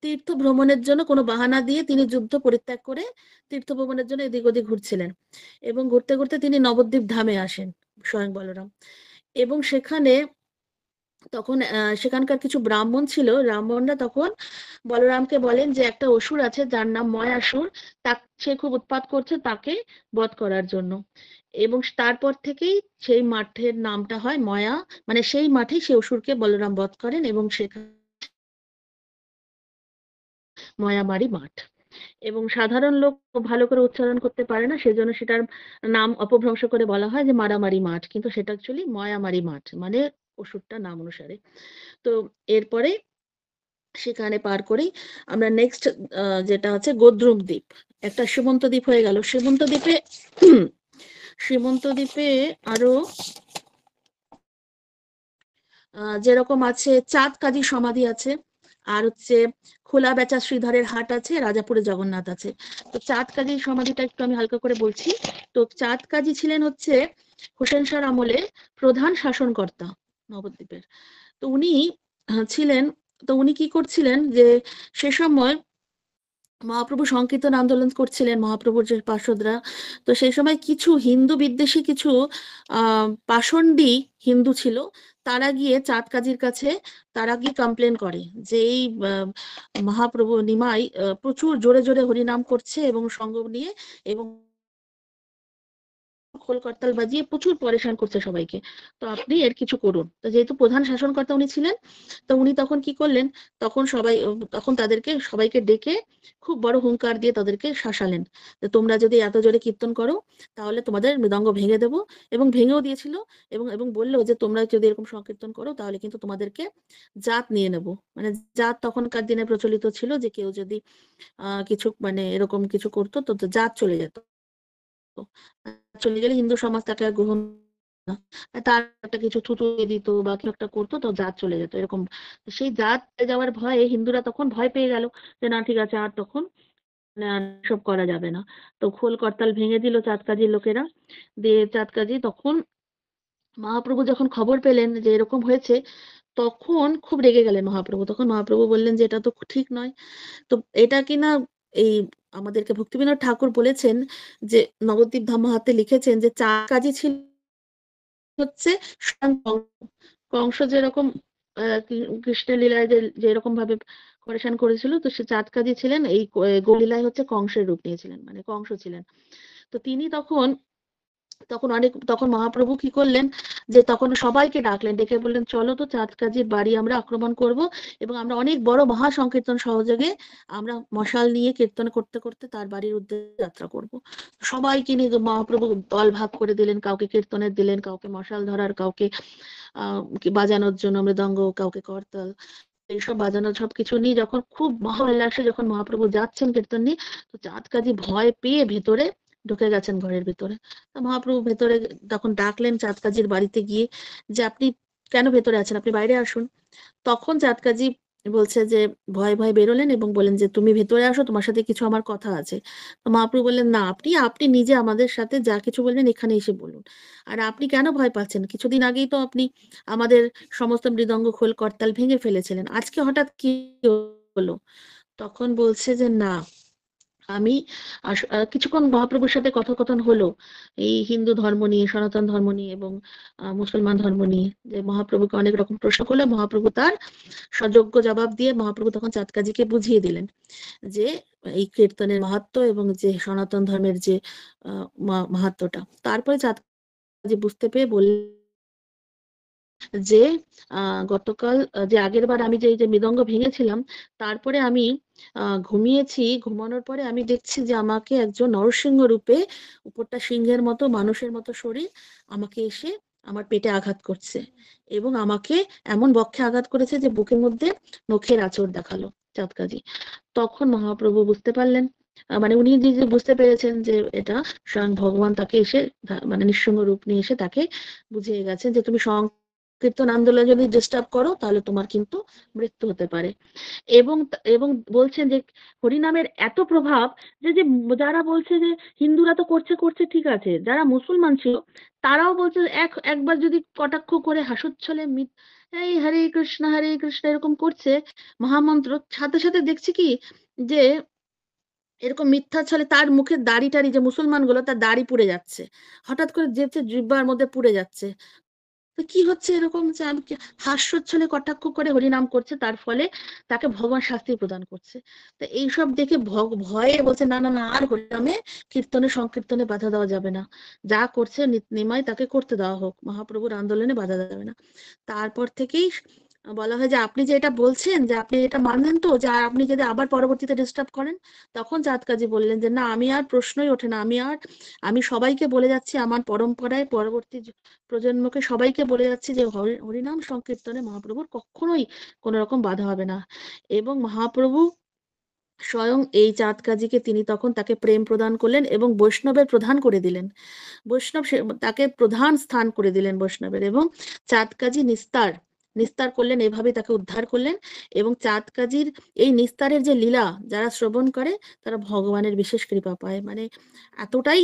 তীর্থ ভ্রমণের জন্য কোনো বাহানা দিয়ে তিনি যুদ্ধ পরিত্যাগ করে তীর্থ ভ্রমণের জন্য এদিক ওদিক ঘুরছিলেন, এবং ঘুরতে ঘুরতে তিনি নবদ্বীপ ধামে আসেন স্বয়ং বলরাম। এবং সেখানে তখন সেখানকার কিছু ব্রাহ্মণ ছিল, ব্রাহ্মণরা তখন বলরামকে বলেন যে একটা অসুর আছে যার নাম ময়াসুর, সে খুব উৎপাত করছে, তাকে বধ করার জন্য। এবং তারপর থেকেই সেই মাঠের নামটা হয় ময়া, মানে সেই মাঠেই সে অসুরকে বলরাম বধ করেন, এবং সেখানে ময়ামারি মাঠ। এবং সাধারণ লোক ভালো করে উচ্চারণ করতে পারে না, সেজন্য সেটার নাম অপভ্রংশ করে বলা হয় যে মারামারি মাঠ, কিন্তু সেটা অ্যাকচুয়ালি ময়ামারি মাঠ, মানে অসুরটার নাম অনুসারে। তো এরপরে সেখানে পার করেই আমরা নেক্সট যেটা হচ্ছে গোদ্রুম দ্বীপ, একটা সীমন্ত দ্বীপ হয়ে গেল। সীমন্ত দ্বীপে সীমন্ত দ্বীপে আরো যেরকম আছে চাঁদ কাজী সমাধি আছে, আর হচ্ছে খোলা বেচা শ্রীধরের হাট আছে, রাজাপুরে জগন্নাথ আছে। তো চাঁদ কাজী সমাধিটা একটু আমি হালকা করে বলছি। তো চাঁদ কাজী ছিলেন হচ্ছে হোসেন শাহর আমলে প্রধান শাসনকর্তা নবদ্বীপের। তো উনি ছিলেন, তো উনি কি করছিলেন যে সে সময় মহাপ্রভু সংকীর্তন আন্দোলন করছিলেন, মহাপ্রভুর যে পার্ষদরা। তো সেই সময় কিছু হিন্দু বিদ্বেষী কিছু পাষণ্ডী হিন্দু ছিল, তারা গিয়ে চাঁদ কাজীর কাছে তারা গিয়ে কমপ্লেন করে যে এই মহাপ্রভু নিমাই প্রচুর জোরে জোরে হরিনাম করছে এবং সঙ্গ নিয়ে, এবং খোল করতাল বাজিয়ে প্রচুর পরেশান করছে সবাইকে, তো আপনি এর কিছু করুন। তো যেহেতু প্রধান শাসনকর্তা উনি ছিলেন, তো উনি তখন কি করলেন, তখন তাদেরকে সবাইকে ডেকে খুব বড় হুঙ্কার দিয়ে তাদেরকে শাসালেন যে তোমরা যদি এত জোরে কীর্তন করো তাহলে তোমাদের মৃদঙ্গ ভেঙে দেবো, এবং ভেঙেও দিয়েছিল। এবং এবং বললো যে তোমরা যদি এরকম সংকীর্তন করো তাহলে কিন্তু তোমাদেরকে জাত নিয়ে নেব। মানে জাত তখনকার দিনে প্রচলিত ছিল যে কেউ যদি কিছু মানে এরকম কিছু করতো তো জাত চলে যেত, চলে গেলে হিন্দু সমাজ তাকে আর গ্রহণ না, তার একটা কিছু থুতু দিয়ে দিত বা কিছু একটা করতো তো জাত চলে যেত এরকম। সেই জাত চলে যাওয়ার ভয়ে হিন্দুরা তখন ভয় পেয়ে গেল যে না ঠিক আছে আর তখন মানে আর সব করা যাবে না। তো খোল করতাল ভেঙে দিল চাঁদ কাজীর লোকেরা, দিয়ে চাঁদ কাজী তখন মহাপ্রভু যখন খবর পেলেন যে এরকম হয়েছে, তখন খুব রেগে গেলেন মহাপ্রভু। তখন মহাপ্রভু বললেন যে, "এটা তো ঠিক নয়।" তো এটা কিনা এই আমাদেরকে ভক্তিবিনোদ ঠাকুর বলেছেন যে, নবদ্বীপ ধাম মাহাত্ম্যে লিখেছেন যে, ৪ কাজই ছিল হচ্ছে স্বয়ং কংস যেরকম কৃষ্ণের লীলায় যেরকম ভাবে পরেশান করেছিল, তো সে চাঁদকাজি ছিলেন এই গৌলীলায় হচ্ছে কংসের রূপ নিয়েছিলেন। মানে কংস ছিলেন। তো তিনি তখন মহাপ্রভু কি করলেন যে তখন সবাইকে ডাকলেন, ডেকে বললেন, চলো তো চাঁদকাজির বাড়ি আমরা আক্রমণ করব এবং আমরা অনেক বড় মহা সংকীর্তন সহযোগে আমরা মশাল নিয়ে কীর্তন করতে করতে তার বাড়ির উদ্দেশ্যে যাত্রা করব। সবাইকে নিয়ে মহাপ্রভু দল ভাগ করে দিলেন, কাউকে কীর্তনের দিলেন, কাউকে মশাল ধরার, কাউকে বাজানোর জন্য মৃদঙ্গ, কাউকে করতাল, এইসব বাজানো সবকিছু নিয়ে যখন খুব মহোল্লাসে যখন মহাপ্রভু যাচ্ছেন কীর্তন নিয়ে, তো চাঁদকাজি ভয় পেয়ে ভেতরে ঢুকে গেছেন ঘরের ভিতরে। তো মহাপ্রভু ভেতরে তখন ডাকলেন চাঁদকাজির বাড়িতে গিয়ে যে, আপনি কেন ভেতরে আছেন, আপনি বাইরে আসুন। তখন চাঁদকাজি বলছে যে ভয়ে ভয়ে বেরোলেন এবং বললেন যে, তুমি ভেতরে আসো, তোমার সাথে কিছু আমার কথা আছে। তো মহাপ্রভু বললেন, না, আপনি আপনি নিজে আমাদের সাথে যা কিছু বলবেন এখানে এসে বলুন। আর আপনি কেন ভয় পাচ্ছেন? কিছুদিন আগেই তো আপনি আমাদের সমস্ত মৃদঙ্গ খোল করতাল ভেঙে ফেলেছিলেন, আজকে হঠাৎ কি হলো? তখন বলছে যে, না, আমি কিছুক্ষণ মহাপ্রভুর সাথে কথোপকথন হলো এই হিন্দু ধর্ম নিয়ে, সনাতন ধর্ম নিয়ে এবং মুসলমান ধর্ম নিয়ে, যে মহাপ্রভুকে অনেক রকম প্রশ্ন করলে মহাপ্রভু তার সযোগ্য জবাব দিয়ে মহাপ্রভু তখন চাঁদকাজিকে বুঝিয়ে দিলেন যে এই কীর্তনের মাহাত্ম্য এবং যে সনাতন ধর্মের যে মাহাত্ম্যটা। তারপরে চাঁদকাজি বুঝতে পেরে বললেন যে গতকাল যে আগেরবার আমি যে মৃদঙ্গ ভেঙেছিলাম, তারপরে আমি ঘুমিয়েছি। ঘুমানোর পরে আমি দেখছি যে আমাকে একজন নরসিংহ রূপে, উপরটা সিংহের মতো, মানুষের মতো শরীর, আমাকে এসে আমার পেটে আঘাত করছে এবং আমাকে এমন বক্ষে আঘাত করেছে যে বুকের মধ্যে নখের আঁচড় দেখালো চাঁদকাজি। তখন মহাপ্রভু বুঝতে পারলেন, মানে উনি নিজে বুঝতে পেরেছেন যে এটা স্বয়ং ভগবান তাকে এসে মানে নিঃসঙ্গ রূপ নিয়ে এসে তাকে বুঝিয়ে গেছেন যে তুমি কীর্তন আন্দোলনে যদি ডিস্টার্ব করো তাহলে তোমার কিন্তু মৃত্যু হতে পারে। এবং এবং বলছেন যে হরিনামের এত প্রভাব যে যারা বলছে যে হিন্দুরা তো করছে করছে ঠিক আছে, যারা মুসলমান ছিল তারাও বলছে একবার যদি কটাক্ষ করে হাসুচ্ছলে এই হরে কৃষ্ণ এরকম করছে মহামন্ত্র, সাথে সাথে দেখছি কি যে এরকম মিথ্যা ছলে তার মুখের দাড়ি টাড়ি, যে মুসলমানগুলো তার দাড়ি পুড়ে যাচ্ছে, হঠাৎ করে যে জিহ্বার মধ্যে পুড়ে যাচ্ছে। তো কি হচ্ছে এরকম যে আমি হাস্যোচ্ছলে কটাক্ষ করে হরিনাম করছে, তার ফলে তাকে ভগবান শাস্তি প্রদান করছে। তো এইসব দেখে ভয়ে বলছে, না না না, আর হরিনামে কীর্তনে সংকীর্তনে বাধা দেওয়া যাবে না, যা করছে নিমাই তাকে করতে দেওয়া হোক, মহাপ্রভুর আন্দোলনে বাধা দেওয়া যাবে না। তারপর থেকেই বলা হয় যে আপনি যে এটা বলছেন যে আপনি এটা মানলেন তো, যে আপনি যদি আবার পরবর্তীতে ডিস্টার্ব করেন। তখন চাঁদকাজি বললেন যে, না, আমি আর প্রশ্নই ওঠে না, আমি সবাইকে বলে যাচ্ছি, আমার পরম্পরায় পরবর্তী প্রজন্মকে সবাইকে বলে যাচ্ছি যে হরিনাম সংকীর্তনে মহাপ্রভুর কখনোই কোনো রকম বাধা হবে না। এবং মহাপ্রভু স্বয়ং এই চাঁদকাজিকে তিনি তখন তাকে প্রেম প্রদান করলেন এবং বৈষ্ণবের প্রধান করে দিলেন। তাকে প্রধান স্থান করে দিলেন বৈষ্ণবের, এবং চাঁদকাজি নিস্তার নিস্তার করলেন, এভাবে তাকে উদ্ধার করলেন। এবং চাঁদকাজির এই নিস্তারের যে লীলা যারা শ্রবণ করে তারা ভগবানের বিশেষ কৃপা পায়। মানে এতটাই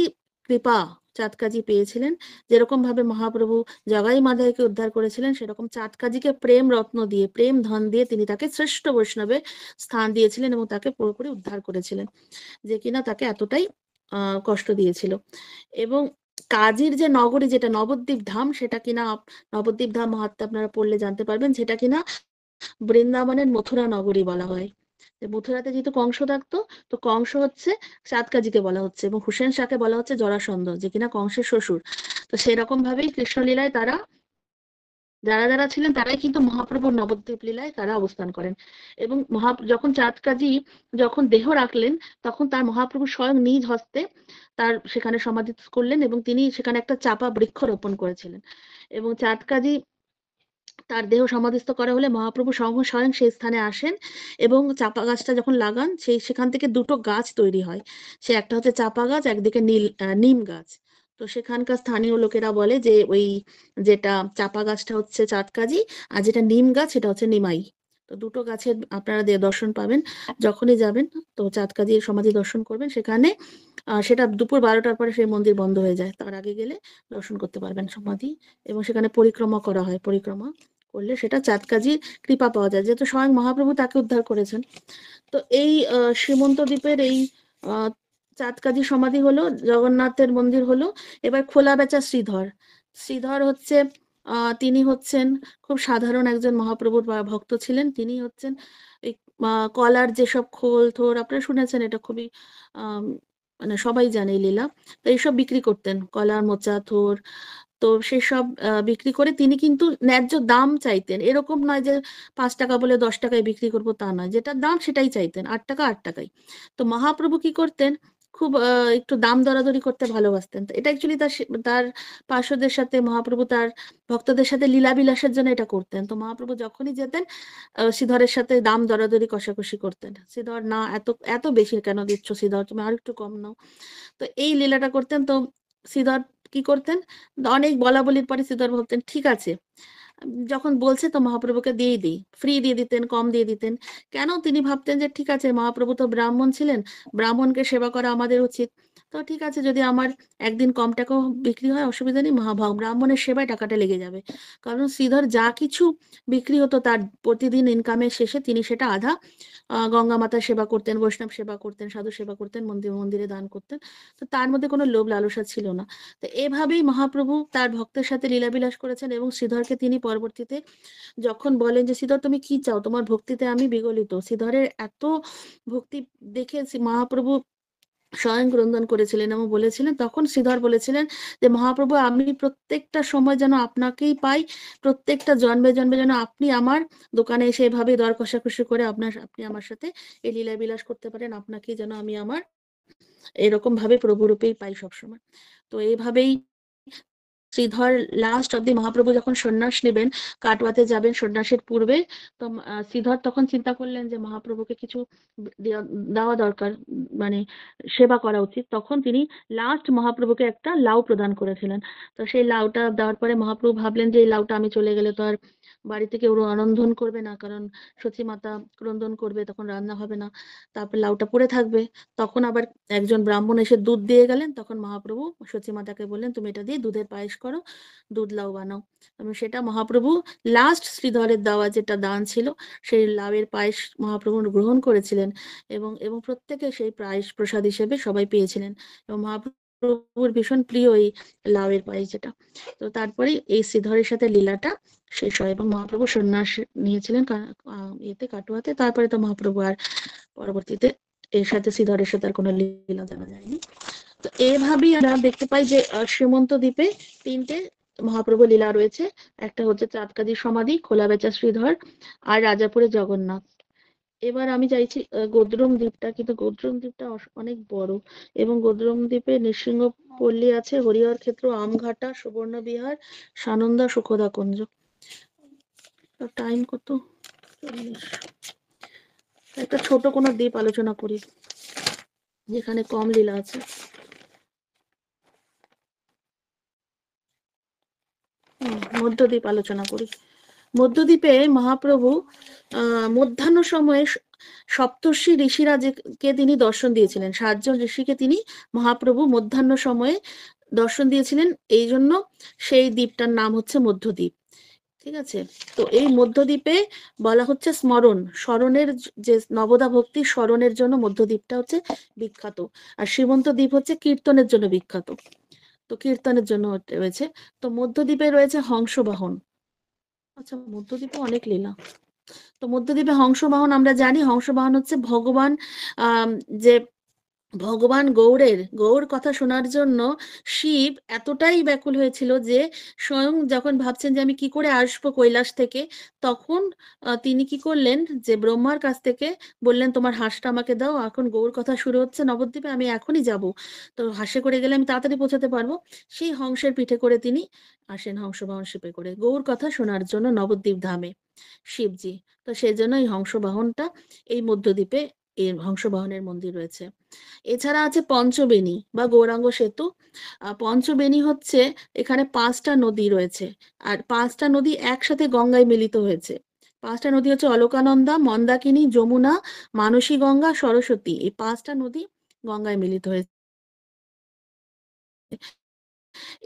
কৃপা চাঁদকাজি পেয়েছিলেন, যেরকম ভাবে মহাপ্রভু জগাই মাধবকে উদ্ধার করেছিলেন, সেরকম চাঁদকাজিকে প্রেম রত্ন দিয়ে, প্রেম ধন দিয়ে তিনি তাকে শ্রেষ্ঠ বৈষ্ণবে স্থান দিয়েছিলেন এবং তাকে পুরোপুরি উদ্ধার করেছিলেন, যে কিনা তাকে এতটাই কষ্ট দিয়েছিল। এবং কাজীর যে নগরী, যেটা নবদ্বীপ ধাম, সেটা কিনা নবদ্বীপ ধাম মাহাত্ম্য আপনারা পড়লে জানতে পারবেন, সেটা কিনা বৃন্দাবনের মথুরা নগরী বলা হয়। মথুরাতে যেহেতু কংস থাকতো, তো কংস হচ্ছে চাঁদকাজিকে বলা হচ্ছে এবং হুসেন শাহকে বলা হচ্ছে জরাসন্ধ, যে কিনা কংসের শ্বশুর। তো সেরকম ভাবেই কৃষ্ণলীলায় তারা যারা ছিলেন তারাই কিন্তু মহাপ্রভুর নবদ্বীপ লীলায় তারা অবস্থান করেন। এবং যখন চাঁদকাজি যখন দেহ রাখলেন, তখন তার মহাপ্রভু স্বয়ং নিজ হস্তে তার সেখানে সমাধি করলেন এবং তিনি সেখানে একটা চাপা বৃক্ষ রোপণ করেছিলেন। এবং চাঁদকাজি তার দেহ সমাধিস্থ করা হলে মহাপ্রভু স্বয়ং সেই স্থানে আসেন এবং চাপা গাছটা যখন লাগান, সেখান থেকে দুটো গাছ তৈরি হয়। সে একটা হচ্ছে চাপা গাছ, একদিকে নিম গাছ। তো সেখানকার স্থানীয় লোকেরা বলে যে ওই যেটা চাপা গাছটা হচ্ছে চাঁদকাজি, আর যেটা নিম গাছ সেটা হচ্ছে নিমাই। তো দুটো গাছের আপনারা দর্শন পাবেন যখনই যাবেন। তো চাঁদকাজির সমাধি দর্শন করবেন সেখানে। সেটা দুপুর 12টার পরে সেই মন্দির বন্ধ হয়ে যায়, তার আগে গেলে দর্শন করতে পারবেন সমাধি। এবং সেখানে পরিক্রমা করা হয়, পরিক্রমা করলে সেটা চাঁদকাজির কৃপা পাওয়া যায়, যেহেতু স্বয়ং মহাপ্রভু তাকে উদ্ধার করেছেন। তো এই শ্রীমন্ত দ্বীপের এই চাঁদকাজি সমাধি হলো, জগন্নাথের মন্দির হলো। এবার খোলা বেচা শ্রীধর। শ্রীধর হচ্ছে তিনি হচ্ছেন খুব সাধারণ একজন মহাপ্রভুর ভক্ত ছিলেন। তিনি হচ্ছেন এই কলার যেসব খোল থোর, আপনারা শুনেছেন, এটা খুবই আহ মানে সবাই জানে এই লীলা। তো এইসব বিক্রি করতেন, কলার মোচা থোর। তো সেসব বিক্রি করে তিনি কিন্তু ন্যায্য দাম চাইতেন। এরকম নয় যে ৫ টাকা বলে ১০ টাকায় বিক্রি করব, তা নয়। যেটার দাম সেটাই চাইতেন। ৮ টাকা ৮ টাকাই। তো মহাপ্রভু কি করতেন? খুব একটু দাম দরাদরি করতে ভালোবাসতেন। তো এটা অ্যাকচুয়ালি তার পার্শ্বদের সাথে মহাপ্রভু তার ভক্তদের সাথে লীলাবিলাসের জন্য এটা করতেন। তো মহাপ্রভু যখনই যেতেন শ্রীধরের সাথে দাম দরাদরি কষাকষি করতেন। শ্রীধর, না এত বেশি কেন দিচ্ছ শ্রীধর? তুমি আরেকটু কম নাও। তো এই লীলাটা করতেন। তো শ্রীধর কি করতেন? অনেক বলাবলির পরে শ্রীধর ভাবতেন ঠিক আছে, যখন বলছে তো মহাপ্রভুকে দিয়েই দিই। ফ্রি দিয়ে দিতেন, কম দিয়ে দিতেন। কেন? তিনি ভাবতেন যে ঠিক আছে, মহাপ্রভু তো ব্রাহ্মণ ছিলেন, ব্রাহ্মণকে সেবা করা আমাদের উচিত। তো ঠিক আছে, যদি আমার একদিন কম টাকাও বিক্রি হয় অসুবিধা নেই, ব্রাহ্মণের সেবায় টাকাটা লেগে যাবে। কারণ শ্রীধর যা কিছু বিক্রি হতো তার প্রতিদিন ইনকামের শেষে তিনি সেটা আধা গঙ্গা মাতার সেবা করতেন, বৈষ্ণব সেবা করতেন, সাধু সেবা করতেন, মন্দিরে দান করতেন। তো তার মধ্যে কোনো লোভ লালসা ছিল না। তো এভাবেই মহাপ্রভু তার ভক্তের সাথে লীলাবিলাস করেছেন। এবং শ্রীধরকে তিনি পরবর্তীতে যখন বলেন যে শ্রীধর তুমি কি চাও, তোমার ভক্তিতে আমি বিগলিত। শ্রীধরের এত ভক্তি দেখে মহাপ্রভু স্বয়ং ক্রন্দন করেছিলেন এবং বলেছিলেন, তখন শ্রীধর বলেছিলেন যে মহাপ্রভু, আমি প্রত্যেকটা সময় যেন আপনাকেই পাই, প্রত্যেকটা জন্মে জন্মে যেন আপনি আমার দোকানে এসে এভাবে দর কষাকষি করে আপনি আমার সাথে এই লীলা বিলাস করতে পারেন, আপনাকেই যেন আমি আমার এরকম ভাবে প্রভু রূপেই পাই সবসময়। তো এইভাবেই শ্রীধর লাস্ট অব্দি, মহাপ্রভু যখন সন্ন্যাস নেবেন, কাটোয়াতে যাবেন সন্ন্যাসের পূর্বে, তো শ্রীধর তখন চিন্তা করলেন যে মহাপ্রভুকে কিছু দেওয়া দরকার, মানে সেবা করা উচিত। তখন তিনি লাস্ট মহাপ্রভুকে একটা লাউ প্রদান করেছিলেন। তো সেই লাউটা দেওয়ার পরে মহাপ্রভু ভাবলেন যে এই লাউটা আমি চলে গেলে তো আর বাড়িতে কেউ রন্ধন করবে না, কারণ সতী মাতা রন্ধন করবে, তখন রান্না হবে না। তারপর লাউটা পড়ে থাকবে। তখন আবার একজন ব্রাহ্মণ এসে দুধ দিয়ে গেলেন। তখন মহাপ্রভু সতী মাতাকে বললেন, তুমি এটা দিয়ে দুধের পায়েস করো, দুধ লাউ বানাও। এবং সেটা মহাপ্রভু লাস্ট শ্রীধরের দেওয়া যেটা দান ছিল, সেই লাউয়ের পায়েস মহাপ্রভু গ্রহণ করেছিলেন। এবং প্রত্যেকে সেই পায়েস প্রসাদ হিসেবে সবাই পেয়েছিলেন। এবং মহাপ্রভুর ভীষণ প্রিয় এই লাউয়ের পায়েস যেটা। তো তারপরে এই শ্রীধরের সাথে লীলাটা শেষ হয় এবং মহাপ্রভু সন্ন্যাস নিয়েছিলেন ইয়েতে, কাটোয়াতে। তারপরে তো মহাপ্রভু আর পরবর্তীতে এর সাথে শ্রীধরের সাথে আর কোনো লীলা জানা যায়নি। তো এভাবেই আমরা দেখতে পাই যে শ্রীমন্ত দ্বীপে ৩টে মহাপ্রভু লীলা রয়েছে। একটা হচ্ছে চাঁদকাজি সমাধি, খোলা বেচা শ্রীধর, আর রাজাপুরে জগন্নাথ। এবার আমি চাইছি গোদ্রুম দ্বীপটা, কিন্তু গোদ্রুম দ্বীপটা অনেক বড়। এবং গোদ্রুম দ্বীপে নৃসিংহপল্লী আছে, হরিহর ক্ষেত্র, আমঘাটা, সুবর্ণ বিহার, সানন্দা, সুখদা কুঞ্জ। টাইম কত? ৪০। একটা ছোট কোনো দ্বীপ আলোচনা করি যেখানে কম লীলা আছে। মধ্যদ্বীপ আলোচনা করি। মধ্যদ্বীপে মহাপ্রভু মধ্যাহ্ন সময়ে সপ্তর্ষি ঋষিরা কে তিনি দর্শন দিয়েছিলেন। ৭ জন ঋষিকে তিনি মহাপ্রভু মধ্যাহ্ন সময়ে দর্শন দিয়েছিলেন। এই জন্য সেই দ্বীপটার নাম হচ্ছে মধ্যদ্বীপ। ঠিক আছে? তো এই মধ্যদ্বীপে বলা হচ্ছে স্মরণের যে নবদা ভক্তি স্মরণের জন্য মধ্যদ্বীপটা হচ্ছে বিখ্যাত। আর শ্রীমন্ত দ্বীপ হচ্ছে কীর্তনের জন্য বিখ্যাত। তো কীর্তনের জন্য রয়েছে। তো মধ্যদ্বীপে রয়েছে হংসবাহন। আচ্ছা, মধ্যদ্বীপে অনেক লীলা। তো মধ্যদ্বীপে হংসবাহন আমরা জানি, হংসবাহন হচ্ছে ভগবান, যে ভগবান গৌর কথা শোনার জন্য শিব এতটাই ব্যাকুল হয়েছিল যে স্বয়ং যখন ভাবছেন যে আমি কি করে আসবো কৈলাস থেকে, তখন তিনি কি করলেন যে ব্রহ্মার কাছ থেকে বললেন, তোমার হাঁসটা আমাকে দাও, এখন গৌর কথা শুরু হচ্ছে নবদ্বীপে, আমি এখনই যাব। তো হাঁসে করে গেলে আমি তাড়াতাড়ি পৌঁছাতে পারবো। সেই হংসের পিঠে করে তিনি আসেন, হংসবাহন শিপে করে গৌর কথা শোনার জন্য নবদ্বীপ ধামে শিবজি। তো সেই জন্য এই হংসবাহনটা, এই মধ্যদ্বীপে এই হংসবাহনের মন্দির রয়েছে। এছাড়া আছে পঞ্চবেণী বা গৌরাঙ্গ সেতু। পঞ্চবেণী হচ্ছে, এখানে ৫টা নদী রয়েছে। আর ৫টা নদী একসাথে গঙ্গায় মিলিত হয়েছে। ৫টা নদী হচ্ছে অলকানন্দা, মন্দাকিনী, যমুনা, মানসী গঙ্গা, সরস্বতী। এই ৫টা নদী গঙ্গায় মিলিত হয়েছে।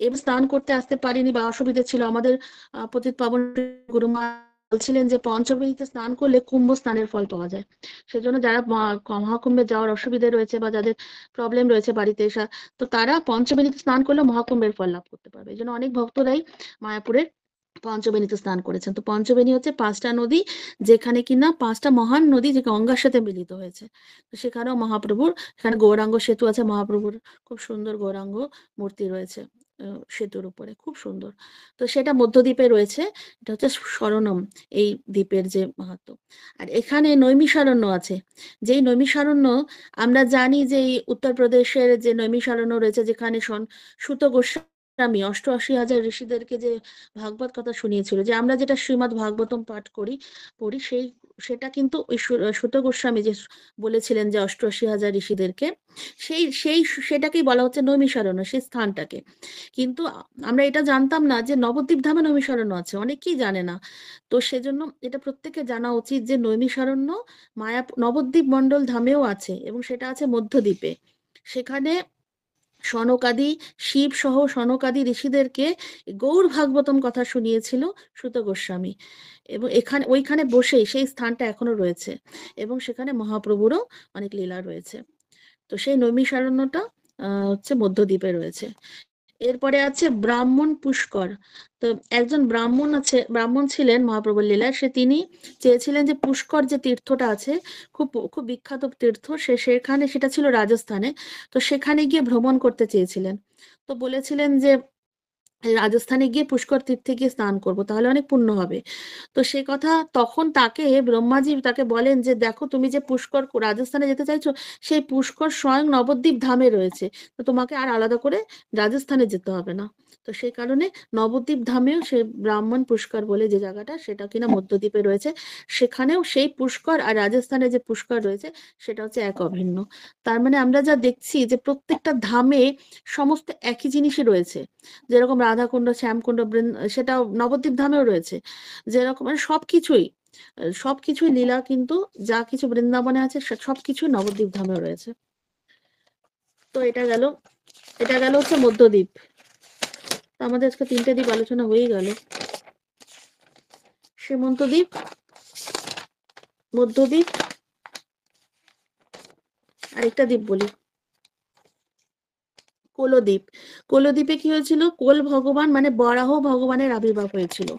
এবার স্নান করতে আসতে পারিনি বা অসুবিধা ছিল, আমাদের পতিত পাবন গুরুমা বলছিলেন যে পঞ্চমীতে স্নান করলে কুম্ভ স্নানের ফল পাওয়া যায়। সেজন্য যারা মহাকুম্ভে যাওয়ার অসুবিধা রয়েছে বা যাদের প্রবলেম রয়েছে বাড়িতে তো তারা পঞ্চমীতে স্নান করলে মহাকুম্ভের ফল লাভ করতে পারবে। এই জন্য অনেক ভক্তরাই মায়াপুরের পঞ্চবেণীতে স্নান করেছেন। তো পঞ্চবেণী হচ্ছে 5টা নদী, যেখানে কিনা 5টা মহান নদী যে গঙ্গার সাথে মিলিত হয়েছে। তো সেখানেও মহাপ্রভুর, এখানে গৌরাঙ্গ সেতু আছে, মহাপ্রভুর খুব সুন্দর গৌরাঙ্গ মূর্তি রয়েছে সেতুর উপরে, খুব সুন্দর। তো সেটা মধ্যদ্বীপে রয়েছে। এটা হচ্ছে স্বর্ণম, এই দ্বীপের যে মাহাত্ম্য। আর এখানে নৈমিষারণ্য আছে, যেই নৈমিষারণ্য আমরা জানি যে এই উত্তরপ্রদেশের যে নৈমিষারণ্য রয়েছে, যেখানে সুত গোস্বামী 88,000 ঋষিদেরকে যে ভাগবত কথা শুনিয়েছিল, যে আমরা যেটা শ্রীমদ্ ভাগবতম পাঠ পড়ি সেটা কিন্তু ওই সুত গোস্বামী যে বলেছিলেন যে 88,000 ঋষিদেরকে, সেই সেই সেটাকেই বলা হচ্ছে নৈমিষারণ্য, সেই স্থানটাকে। কিন্তু আমরা এটা জানতাম না যে নবদ্বীপ ধামে নৈমিষারণ্য আছে, অনেকেই জানে না। তো সেজন্য এটা প্রত্যেকে জানা উচিত যে নৈমিষারণ্য নবদ্বীপ মণ্ডল ধামেও আছে, এবং সেটা আছে মধ্যদ্বীপে। সেখানে সনকাদি, শিব সহ সনকাদি ঋষিদেরকে গৌড় ভাগবতম কথা শুনিয়েছিল সুত গোস্বামী, এবং ওইখানে বসেই সেই স্থানটা এখনো রয়েছে, এবং সেখানে মহাপ্রভুরও অনেক লীলা রয়েছে। তো সেই নৈমিষারণ্যটা হচ্ছে মধ্যদ্বীপে রয়েছে। এরপরে আছে ব্রাহ্মণ পুষ্কর। তো একজন ব্রাহ্মণ ছিলেন মহাপ্রভুর লীলায়, তিনি চেয়েছিলেন যে পুষ্কর যে তীর্থটা আছে, খুব খুব বিখ্যাত তীর্থ, সেখানে, সেটা ছিল রাজস্থানে। তো সেখানে গিয়ে ভ্রমণ করতে চেয়েছিলেন। তো বলেছিলেন যে রাজস্থানে গিয়ে পুষ্কর তীর্থে গিয়ে স্নান করব, তাহলে অনেক পুণ্য হবে। তো সে কথা তখন ব্রহ্মাজি তাকে বলেন যে দেখো, তুমি যে পুষ্কর রাজস্থানে যেতে চাইছো, সেই পুষ্কর স্বয়ং নবদ্বীপ ধামে রয়েছে, তো তোমাকে আর আলাদা করে রাজস্থানে যেতে হবে না। তো সেই কারণে নবদ্বীপ ধামেও সেই ব্রাহ্মণ পুষ্কর বলে যে জায়গাটা, সেটা কিনা মধ্যদ্বীপে রয়েছে, সেখানেও সেই পুষ্কর আর রাজস্থানে যে পুষ্কর রয়েছে সেটা হচ্ছে এক অভিন্ন। তার মানে আমরা যা দেখছি যে প্রত্যেকটা ধামে সমস্ত একই জিনিসই রয়েছে, যেরকম রাধাকুণ্ড, শ্যামকুণ্ড, সেটাও নবদ্বীপ ধামেও রয়েছে। যেরকম মানে সবকিছুই লীলা, কিন্তু যা কিছু বৃন্দাবনে আছে সবকিছুই নবদ্বীপ ধামেও রয়েছে। তো এটা গেল হচ্ছে মধ্যদ্বীপ। আমাদের আজকে 3টে দ্বীপ আলোচনা হয়ে গেল: সীমন্ত দ্বীপ, মধ্যদ্বীপ, আরেকটা দ্বীপ বলি, কোলদ্বীপ। কোলদ্বীপে কি হয়েছিল? কোল ভগবান মানে বরাহ ভগবানের আবির্ভাব হয়েছিল।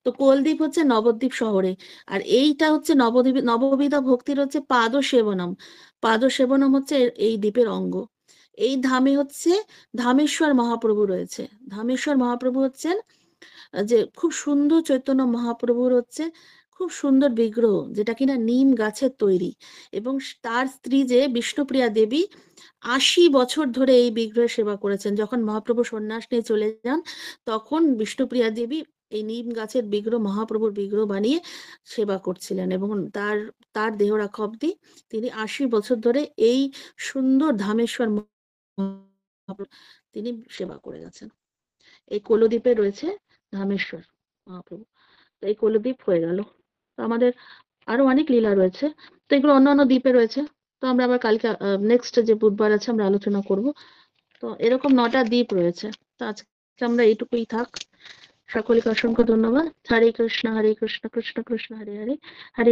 তো কোলদ্বীপ হচ্ছে নবদ্বীপ শহরে। আর এইটা হচ্ছে নববিধা ভক্তির হচ্ছে পাদ সেবনম হচ্ছে এই দ্বীপের অঙ্গ। এই ধামে হচ্ছে ধামেশ্বর মহাপ্রভু রয়েছে। ধামেশ্বর মহাপ্রভু হচ্ছেন যে খুব সুন্দর চৈতন্য মহাপ্রভুর হচ্ছে খুব সুন্দর বিগ্রহ, যেটা কিনা নিম গাছের তৈরি, এবং তার স্ত্রী যে বিষ্ণুপ্রিয়া দেবী 80 বছর ধরে এই বিগ্রহের সেবা করেছেন। যখন মহাপ্রভু সন্ন্যাস নিয়ে চলে যান, তখন বিষ্ণুপ্রিয়া দেবী এই নিম গাছের মহাপ্রভুর বিগ্রহ বানিয়ে সেবা করছিলেন, এবং তার তার দেহ রাখা অব্দি তিনি 80 বছর ধরে এই সুন্দর ধামেশ্বর তিনি সেবা করে গেছেন। এই কোলদ্বীপে রয়েছে ধামেশ্বর মহাপ্রভু। তো এই কোলদ্বীপ হয়ে গেল। তো আমাদের আরো অনেক লীলা রয়েছে, তো এগুলো অন্যান্য দ্বীপে রয়েছে। তো আমরা আবার কালকে নেক্সট যে বুধবার আছে আমরা আলোচনা করব। তো এরকম 9টা দ্বীপ রয়েছে। তো আজকে আমরা এইটুকুই থাক। সকলকে অসংখ্য ধন্যবাদ। হরে কৃষ্ণ কৃষ্ণ কৃষ্ণ হরে হরে, হরে